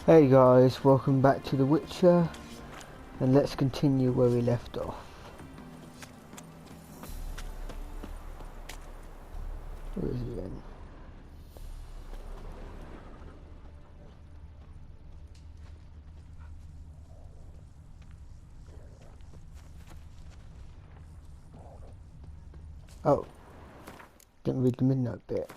Hey guys, welcome back to The Witcher, and let's continue where we left off. Where is he then? Oh, didn't read the midnight bit.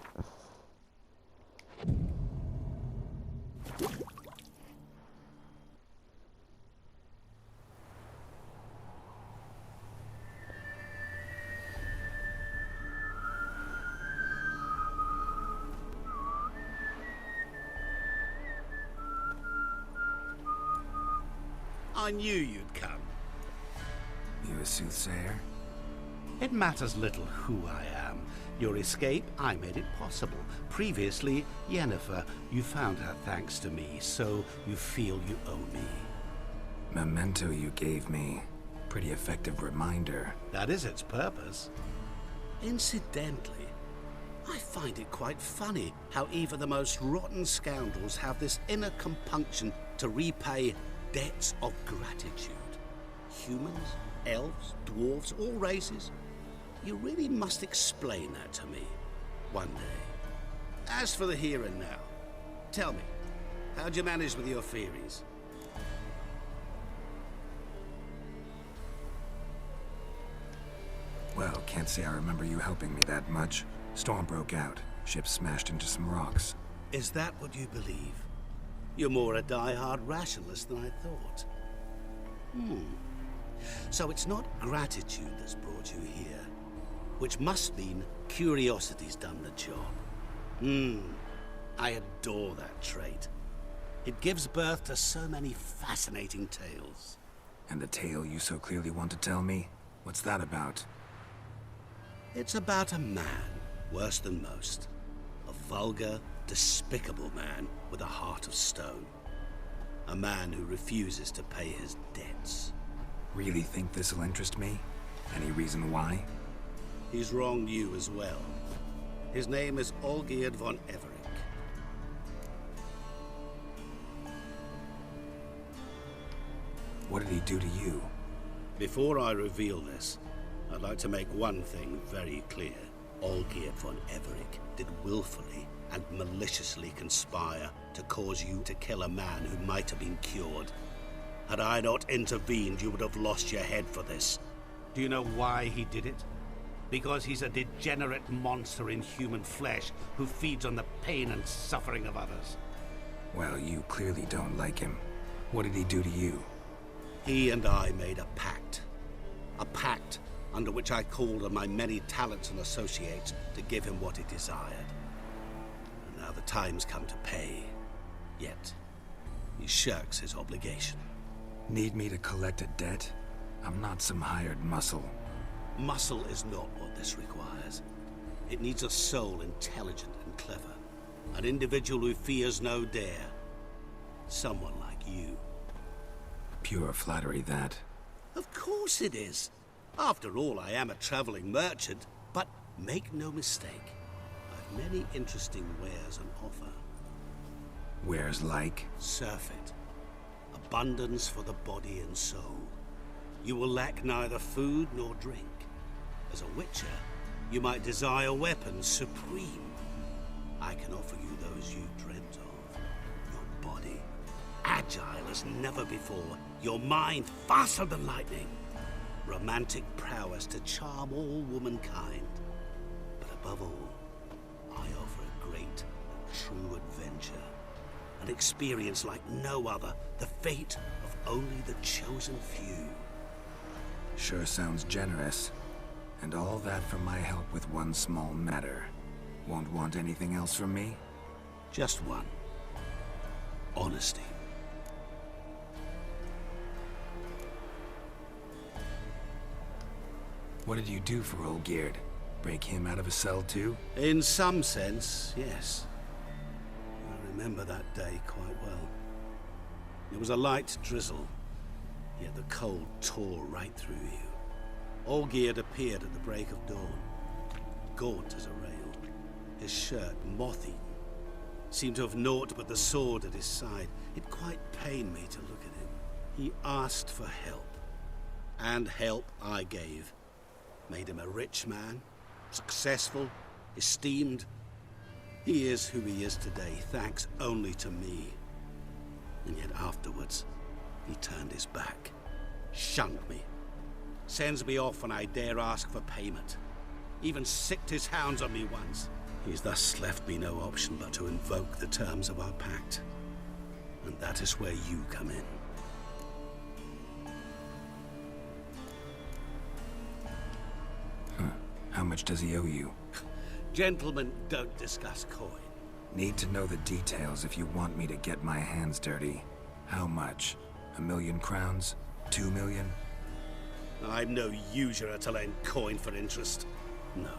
I knew you'd come. You a soothsayer? It matters little who I am. Your escape, I made it possible. Previously, Yennefer, you found her thanks to me, so you feel you owe me. Memento you gave me. Pretty effective reminder. That is its purpose. Incidentally, I find it quite funny how even the most rotten scoundrels have this inner compunction to repay debts of gratitude. Humans, elves, dwarves, all races. You really must explain that to me one day. As for the here and now, tell me, how'd you manage with your theories? Well, can't say I remember you helping me that much. Storm broke out. Ship smashed into some rocks. Is that what you believe? You're more a die-hard rationalist than I thought. So it's not gratitude that's brought you here, which must mean curiosity's done the job. I adore that trait. It gives birth to so many fascinating tales. And the tale you so clearly want to tell me? What's that about? It's about a man, worse than most. A vulgar, despicable man with a heart of stone. A man who refuses to pay his debts. Really think this'll interest me? Any reason why? He's wronged you as well. His name is Olgierd von Everec. What did he do to you? Before I reveal this, I'd like to make one thing very clear. Olgierd von Everec did willfully and maliciously conspire to cause you to kill a man who might have been cured. Had I not intervened, you would have lost your head for this. Do you know why he did it? Because he's a degenerate monster in human flesh who feeds on the pain and suffering of others. Well, you clearly don't like him. What did he do to you? He and I made a pact. A pact under which I called on my many talents and associates to give him what he desired. And now the time's come to pay. Yet, he shirks his obligation. Need me to collect a debt? I'm not some hired muscle. Muscle is not what this requires. It needs a soul intelligent and clever. An individual who fears no dare. Someone like you. Pure flattery, that. Of course it is. After all, I am a traveling merchant, but make no mistake, I've many interesting wares on offer. Wares like? Surfeit. Abundance for the body and soul. You will lack neither food nor drink. As a witcher, you might desire weapons supreme. I can offer you those you dreamt of. Your body, agile as never before. Your mind, faster than lightning. Romantic prowess to charm all womankind. But above all, I offer a great, true adventure. An experience like no other, the fate of only the chosen few. Sure sounds generous. And all that for my help with one small matter. Won't want anything else from me? Just one. Honesty. What did you do for Olgierd? Break him out of his cell too? In some sense, yes. I remember that day quite well. It was a light drizzle, yet the cold tore right through you. Olgierd appeared at the break of dawn, gaunt as a rail, his shirt moth-eaten, seemed to have naught but the sword at his side. It quite pained me to look at him. He asked for help, and help I gave. Made him a rich man, successful, esteemed. He is who he is today, thanks only to me. And yet afterwards, he turned his back, shunned me, sends me off when I dare ask for payment. Even sicked his hounds on me once. He's thus left me no option but to invoke the terms of our pact. And that is where you come in. How much does he owe you? Gentlemen don't discuss coin. Need to know the details if you want me to get my hands dirty. How much? 1,000,000 crowns? 2 million? I'm no usurer to lend coin for interest. No.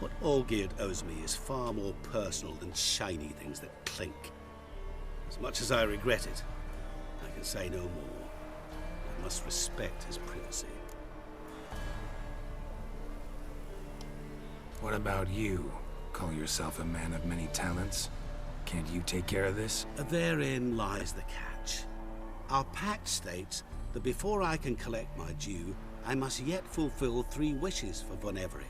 What Olgierd owes me is far more personal than shiny things that clink. As much as I regret it, I can say no more. I must respect his privacy. What about you? Call yourself a man of many talents? Can't you take care of this? Therein lies the catch. Our pact states that before I can collect my due, I must yet fulfill 3 wishes for Von Everec.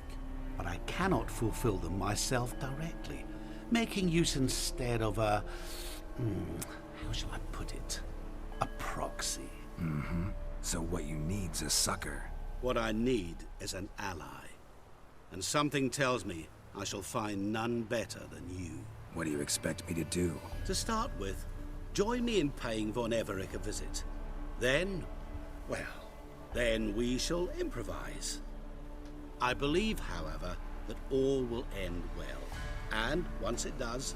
But I cannot fulfill them myself directly, making use instead of a... how shall I put it? A proxy. So what you need's a sucker. What I need is an ally. And something tells me I shall find none better than you. What do you expect me to do? To start with, join me in paying Von Everec a visit. Then, well, then we shall improvise. I believe, however, that all will end well. And once it does,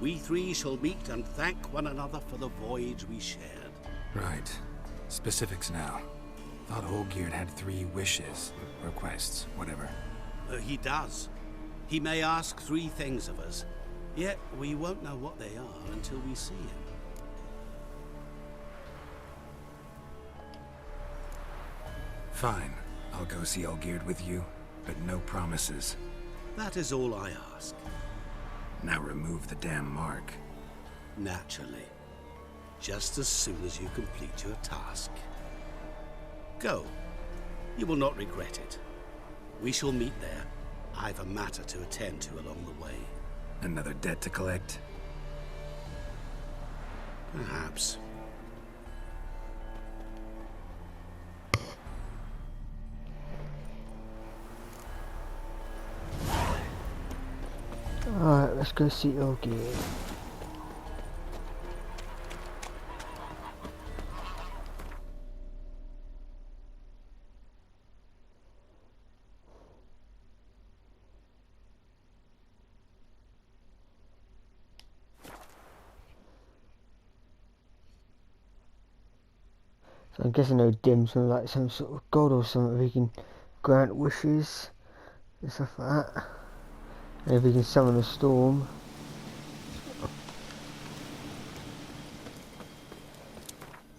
we 3 shall meet and thank one another for the voyage we shared. Right. Specifics now. Thought Olgierd had 3 wishes, requests, whatever. He does. He may ask 3 things of us, yet we won't know what they are until we see him. Fine. I'll go see Olgierd with you, but no promises. That is all I ask. Now remove the damn mark. Naturally. Just as soon as you complete your task. Go. You will not regret it. We shall meet there. I've a matter to attend to along the way. Another debt to collect? Perhaps. Alright, let's go see Olgierd. So I'm guessing they'll dim some like some sort of god or something. We can grant wishes and stuff like that. And if we can summon a storm.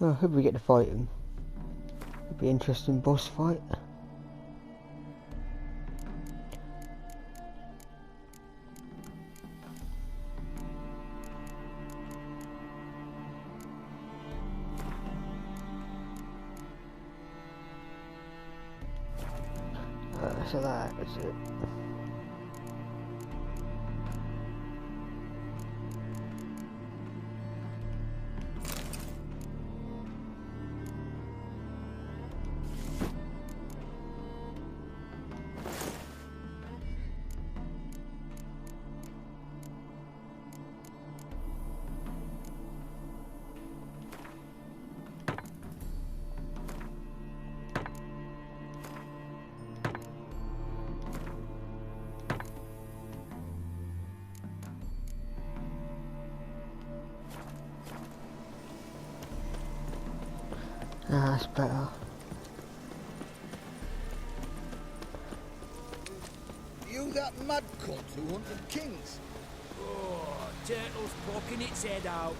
Oh, I hope we get to fight him. It'll be an interesting boss fight. So that is it. That's better. You that mad cunt who hunted kings? Oh, turtle's poking its head out.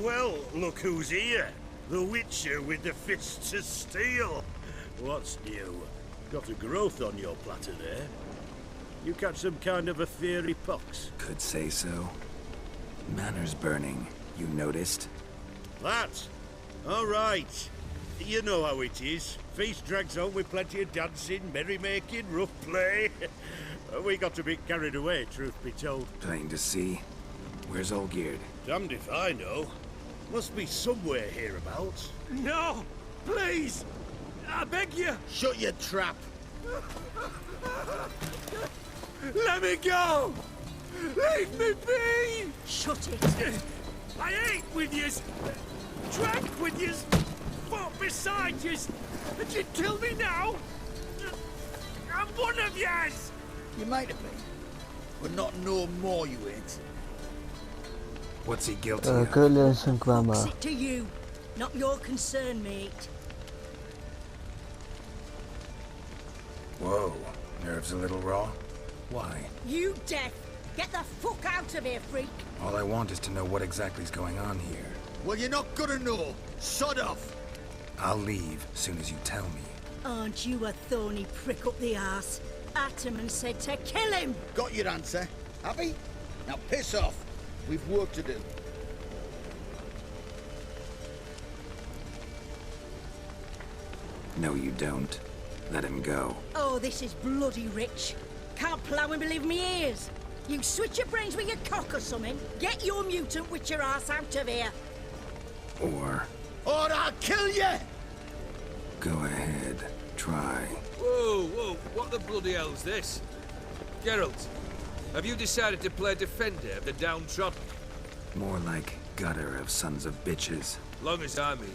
Well, look who's here. The Witcher with the fists of steel. What's new? Got a growth on your platter there. You catch some kind of a fiery pox? Could say so. Manor's burning. You noticed? That? All right. You know how it is. Feast drags on with plenty of dancing, merrymaking, rough play. We got a bit carried away, truth be told. Plain to see. Where's Olgierd? Damned if I know. Must be somewhere hereabouts. No! Please! I beg you! Shut your trap. Let me go! Leave me be! Shut it! I ate with yous! Drank with yous! Fought beside yous! And you'd kill me now? I'm one of yous! You might have been, but not no more you ain't. What's he guilty of? Go learn some grammar. What's it to you? Not your concern, mate. Whoa. Nerves a little raw? Why? You deaf! Get the fuck out of here, freak! All I want is to know what exactly is going on here. Well, you're not gonna know. Sod off. I'll leave soon as you tell me. Aren't you a thorny prick up the arse? Ataman said to kill him! Got your answer. Happy? Now piss off. We've work to do. No, you don't. Let him go. Oh, this is bloody rich. Can't plough and believe me ears. You switch your brains with your cock or something. Get your mutant witcher ass out of here. Or I'll kill you! go ahead. Try. Whoa, what the bloody hell's this? Geralt, have you decided to play defender of the downtrodden? More like gutter of sons of bitches. Long as I'm here,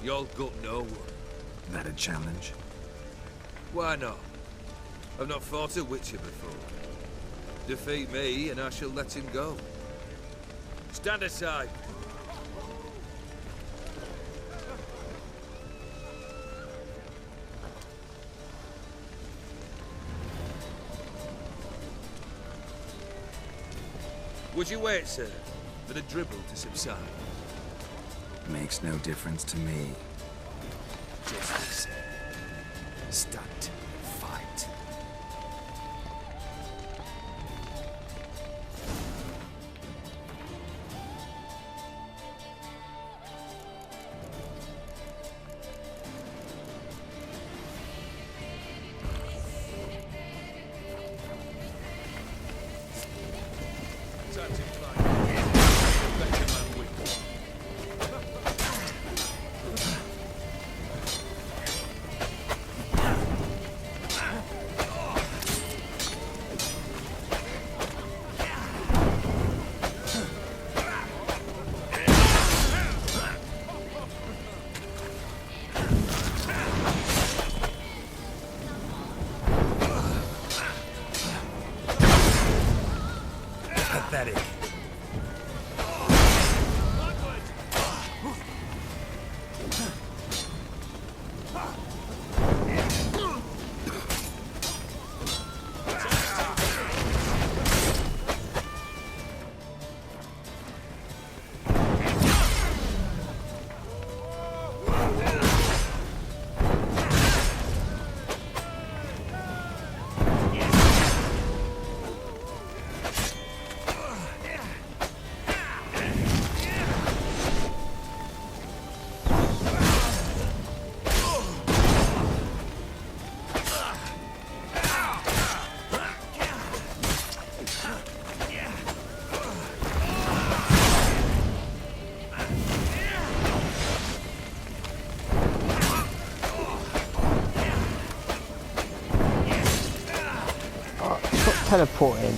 you'll gut no one. That a challenge? Why not? I've not fought a witcher before. Defeat me and I shall let him go. Stand aside. Would you wait, sir, for the dribble to subside? Makes no difference to me. Justice. Stunt. Fight. Time to fight. Better man wins. Pathetic. Stop teleporting.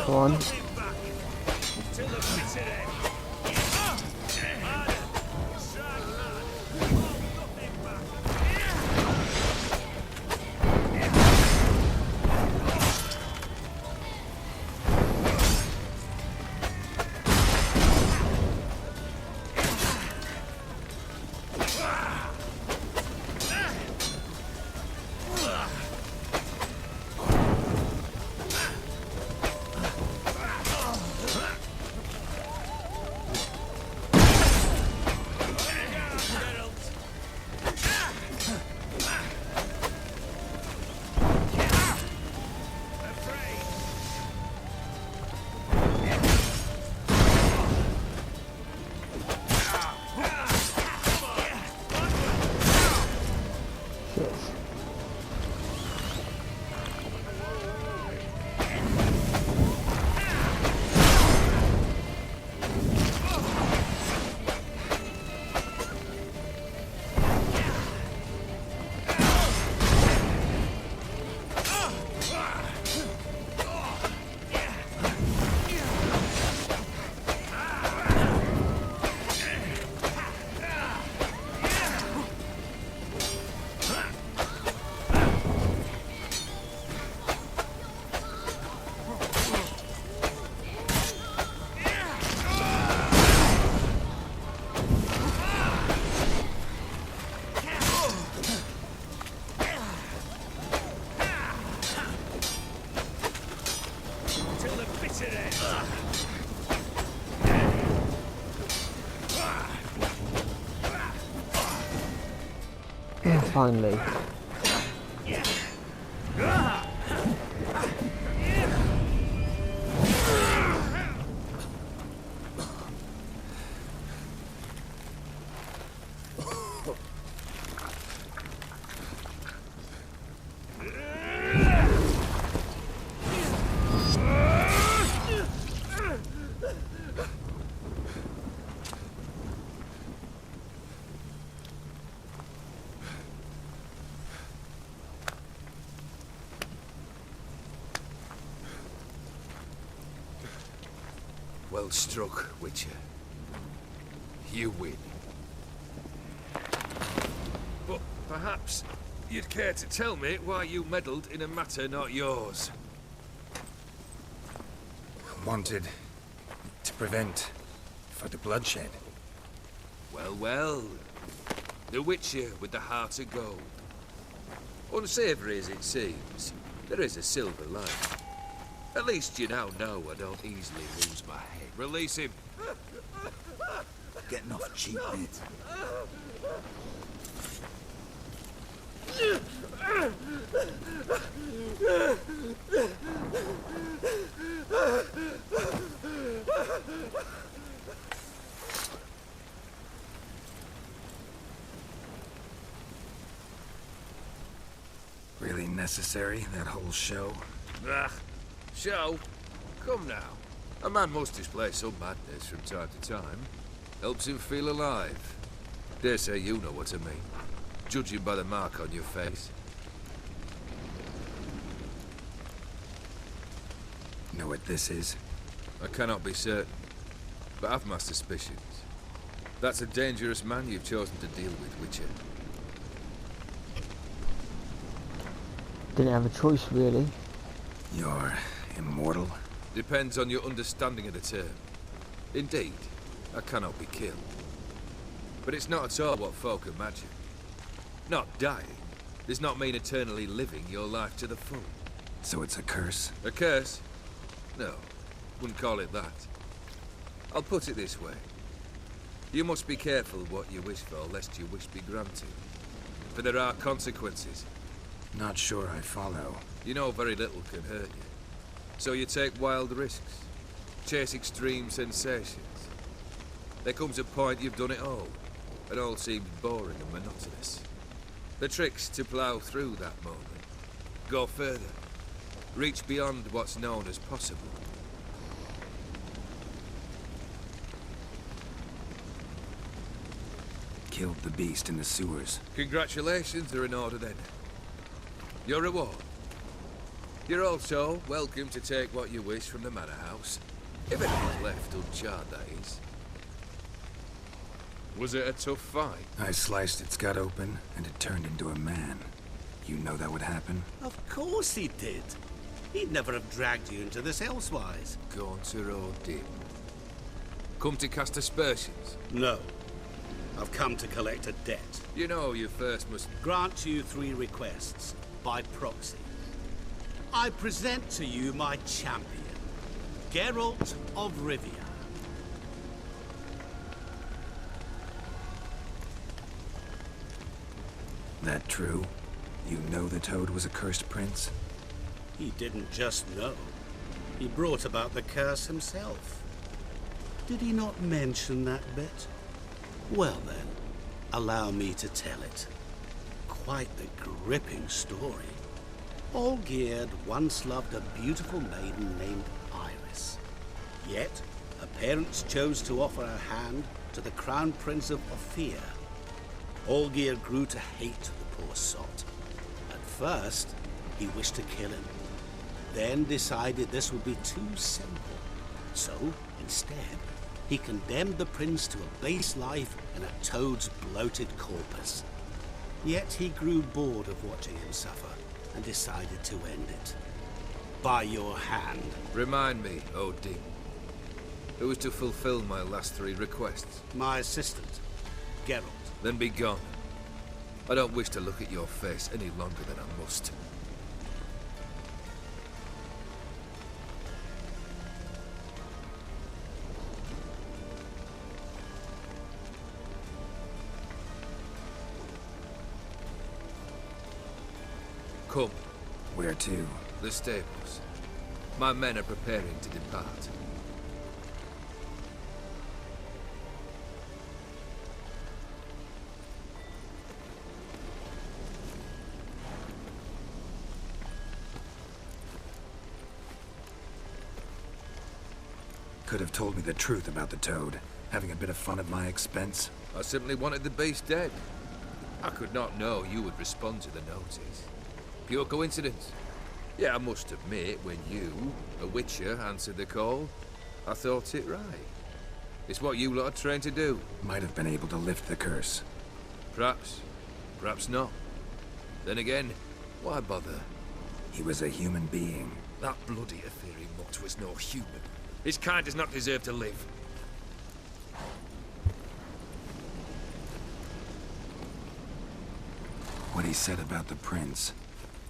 Come on. Finally. Well struck, Witcher. You win. But perhaps you'd care to tell me why you meddled in a matter not yours. Wanted to prevent further bloodshed. Well, well. The Witcher with the heart of gold. Unsavoury as it seems, there is a silver lining. At least you now know I don't easily lose my head. Release him. Getting off cheap, mate. Really necessary, that whole show? Ah, show? Come now. A man must display some madness from time to time. Helps him feel alive. Dare say you know what I mean. Judging by the mark on your face. Know what this is? I cannot be certain, but I've my suspicions. That's a dangerous man you've chosen to deal with, Witcher. Didn't have a choice, really. You're immortal? Depends on your understanding of the term. Indeed, I cannot be killed. But it's not at all what folk imagine. Not dying does not mean eternally living your life to the full. So it's a curse? A curse? No, wouldn't call it that. I'll put it this way. You must be careful what you wish for, lest your wish be granted. For there are consequences. Not sure I follow. You know very little can hurt you. So you take wild risks. Chase extreme sensations. There comes a point you've done it all, and all seems boring and monotonous. The trick's to plough through that moment. Go further. Reach beyond what's known as possible. Killed the beast in the sewers. Congratulations are in order then. Your reward. You're also welcome to take what you wish from the manor house. If anything's left uncharred, that is. Was it a tough fight? I sliced its gut open, and it turned into a man. You know that would happen? Of course he did. He'd never have dragged you into this elsewise. Gaunter or dim. Come to cast aspersions. No. I've come to collect a debt. You know you first must... Grant you 3 requests, by proxy. I present to you my champion, Geralt of Rivia. That true? You know the Toad was a cursed prince? He didn't just know. He brought about the curse himself. Did he not mention that bit? Well then, allow me to tell it. Quite the gripping story. Olgierd once loved a beautiful maiden named Iris. Yet, her parents chose to offer her hand to the Crown Prince of Ophir. Olgierd grew to hate the poor sot. At first, he wished to kill him. Then decided this would be too simple. So, instead, he condemned the prince to a base life in a toad's bloated corpus. Yet he grew bored of watching him suffer and decided to end it. By your hand. Remind me, Odin. Who was to fulfill my last 3 requests? My assistant, Geralt. Then be gone. I don't wish to look at your face any longer than I must. Come. Where to? The stables. My men are preparing to depart. Could have told me the truth about the Toad, having a bit of fun at my expense. I simply wanted the beast dead. I could not know you would respond to the notice. Pure coincidence. Yeah, I must admit, when you, a witcher, answered the call, I thought it right. It's what you lot are trained to do. Might have been able to lift the curse. Perhaps. Perhaps not. Then again, why bother? He was a human being. That bloody Ethereal mutt was no human. His kind does not deserve to live. What he said about the prince,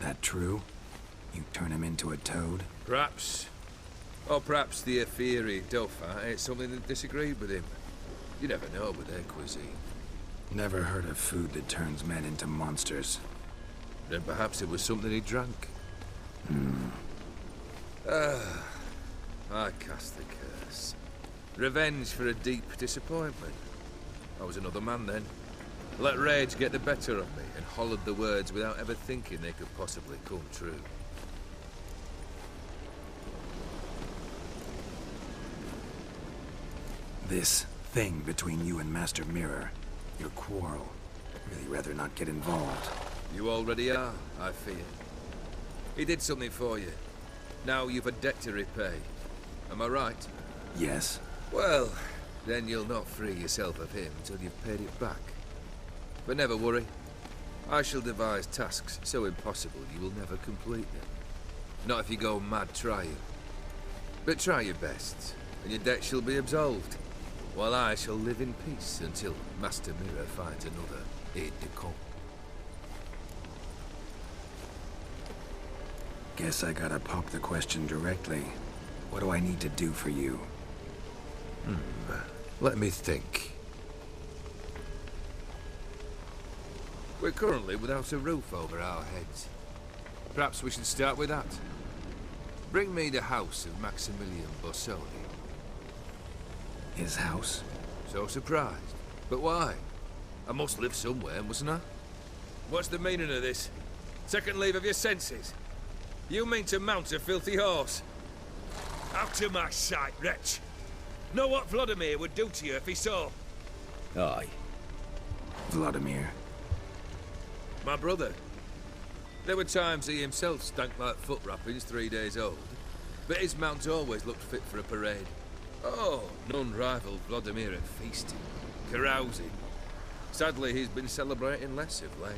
that true? You turn him into a toad? Perhaps. Or perhaps the Ethereal Dauphin ate something that disagreed with him. You never know with their cuisine. Never heard of food that turns men into monsters. Then perhaps it was something he drank. I cast the curse. Revenge for a deep disappointment. I was another man then. Let rage get the better of me and hollered the words without ever thinking they could possibly come true. This thing between you and Master Mirror, your quarrel, really rather not get involved. You already are, I fear. He did something for you. Now you've a debt to repay. Am I right? Yes. Well, then you'll not free yourself of him until you've paid it back. But never worry. I shall devise tasks so impossible you will never complete them. Not if you go mad trying. But try your best, and your debt shall be absolved, while I shall live in peace until Master Mirror finds another aide-de-camp. Guess I gotta pop the question directly. What do I need to do for you? Let me think. We're currently without a roof over our heads. Perhaps we should start with that. Bring me the house of Maximilian Borsodi. His house? So surprised. But why? I must live somewhere, mustn't I? What's the meaning of this? Second leave of your senses? You mean to mount a filthy horse? Out of my sight, wretch! Know what Vladimir would do to you if he saw? Aye. Vladimir. My brother. There were times he himself stank like foot wrappings 3 days old, but his mount always looked fit for a parade. Oh, none rivaled Vladimir at feasting, carousing. Sadly, he's been celebrating less of late.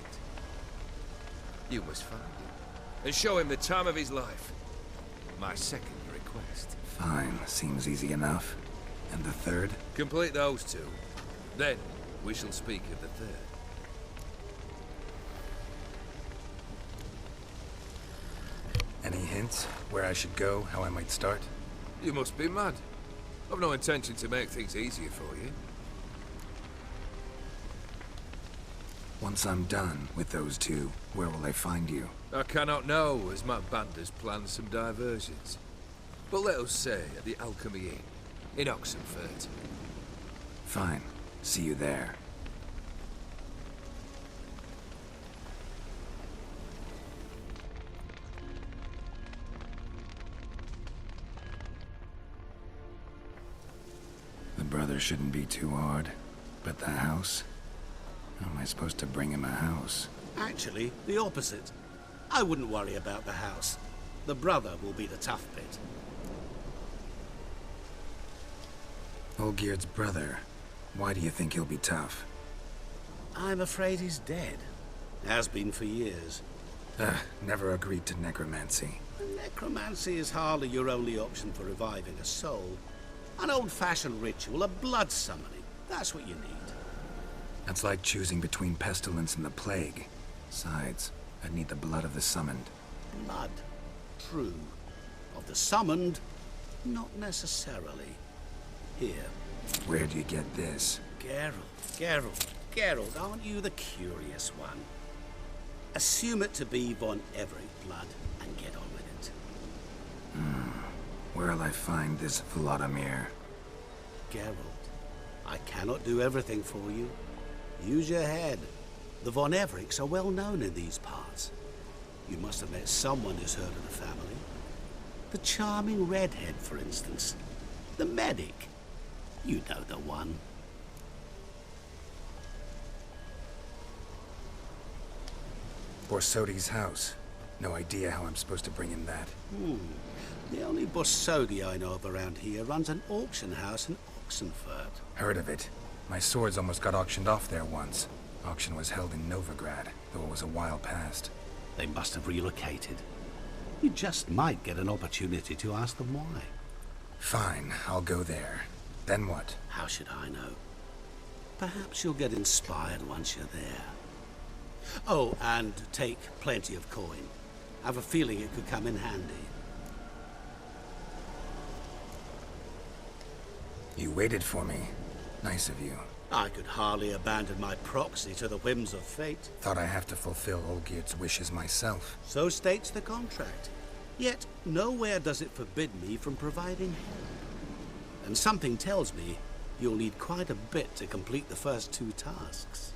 You must find him, and show him the time of his life. My second request. Fine, seems easy enough. And the third? Complete those two. Then, we shall speak of the third. Any hints? Where I should go? How I might start? You must be mad. I've no intention to make things easier for you. Once I'm done with those two, where will I find you? I cannot know, as my band has planned some diversions. But let us say at the Alchemy Inn, in Oxenfurt. Fine. See you there. The brother shouldn't be too hard. But the house? How am I supposed to bring him a house? Actually, the opposite. I wouldn't worry about the house. The brother will be the tough bit. Olgierd's brother. Why do you think he'll be tough? I'm afraid he's dead. Has been for years. Never agreed to necromancy. Necromancy is hardly your only option for reviving a soul. An old-fashioned ritual, a blood summoning. That's what you need. That's like choosing between pestilence and the plague. Besides, I'd need the blood of the summoned. Blood. True. Of the summoned, not necessarily. Here. Where do you get this? Geralt, aren't you the curious one? Assume it to be von Everett blood and get on with it. Where'll I find this Vladimir? Geralt, I cannot do everything for you. Use your head. The von Evericks are well known in these parts. You must have met someone who's heard of the family. The charming redhead, for instance. The medic. You know the one. Borsodi's house. No idea how I'm supposed to bring him that. The only Borsodi I know of around here runs an auction house in Oxenfurt. Heard of it. My swords almost got auctioned off there once. Auction was held in Novigrad, though it was a while past. They must have relocated. You just might get an opportunity to ask them why. Fine, I'll go there. Then what? How should I know? Perhaps you'll get inspired once you're there. Oh, and take plenty of coin. I have a feeling it could come in handy. You waited for me. Nice of you. I could hardly abandon my proxy to the whims of fate. Thought I have to fulfill Olgierd's wishes myself. So states the contract. Yet, nowhere does it forbid me from providing help. And something tells me you'll need quite a bit to complete the first 2 tasks.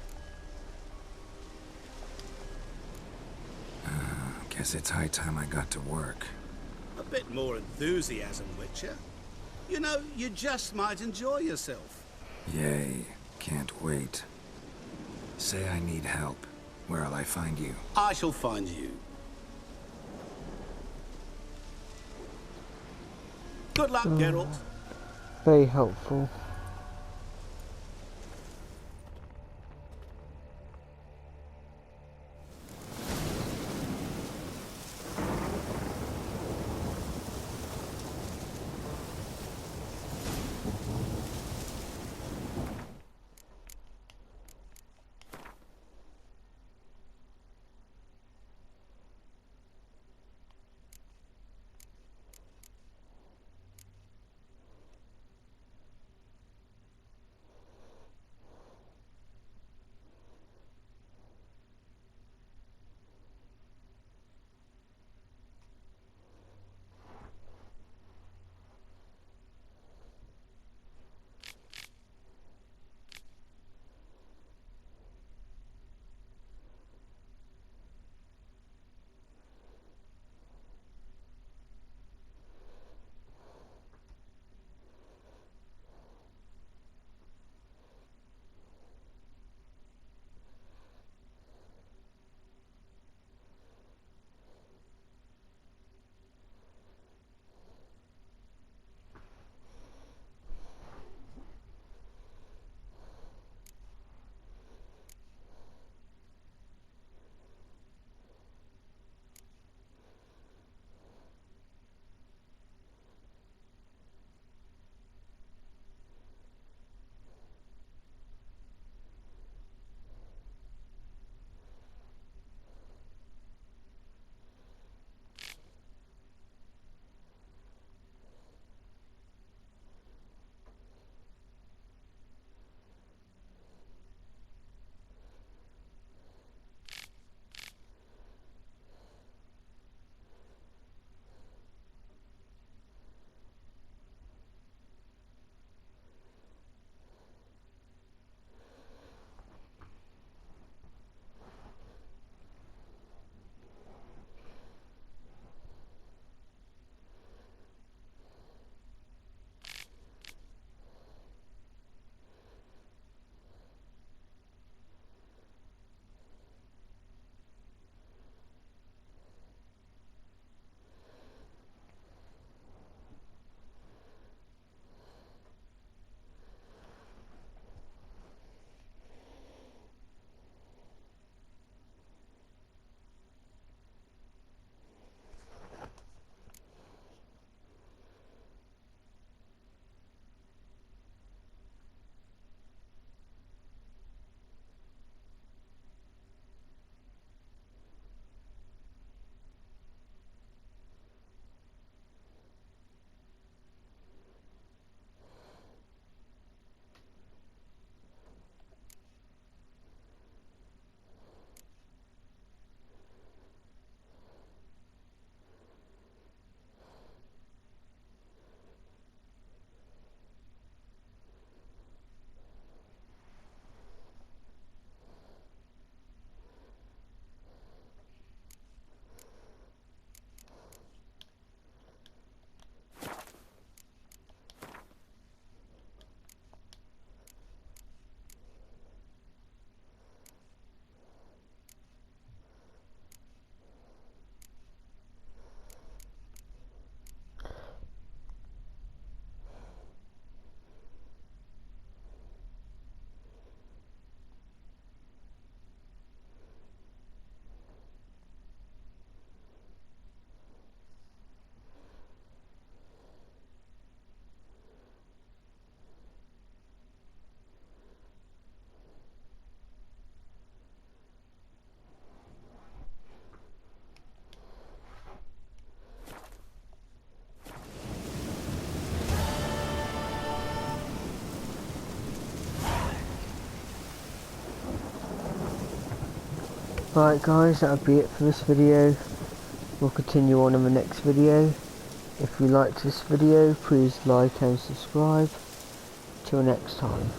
Guess it's high time I got to work. A bit more enthusiasm, Witcher. You know, you just might enjoy yourself. Yay. Can't wait. Say I need help. Where'll I find you? I shall find you. Good luck, Geralt. Very helpful. Right guys, that'll be it for this video. We'll continue on in the next video. If you liked this video, please like and subscribe. Till next time.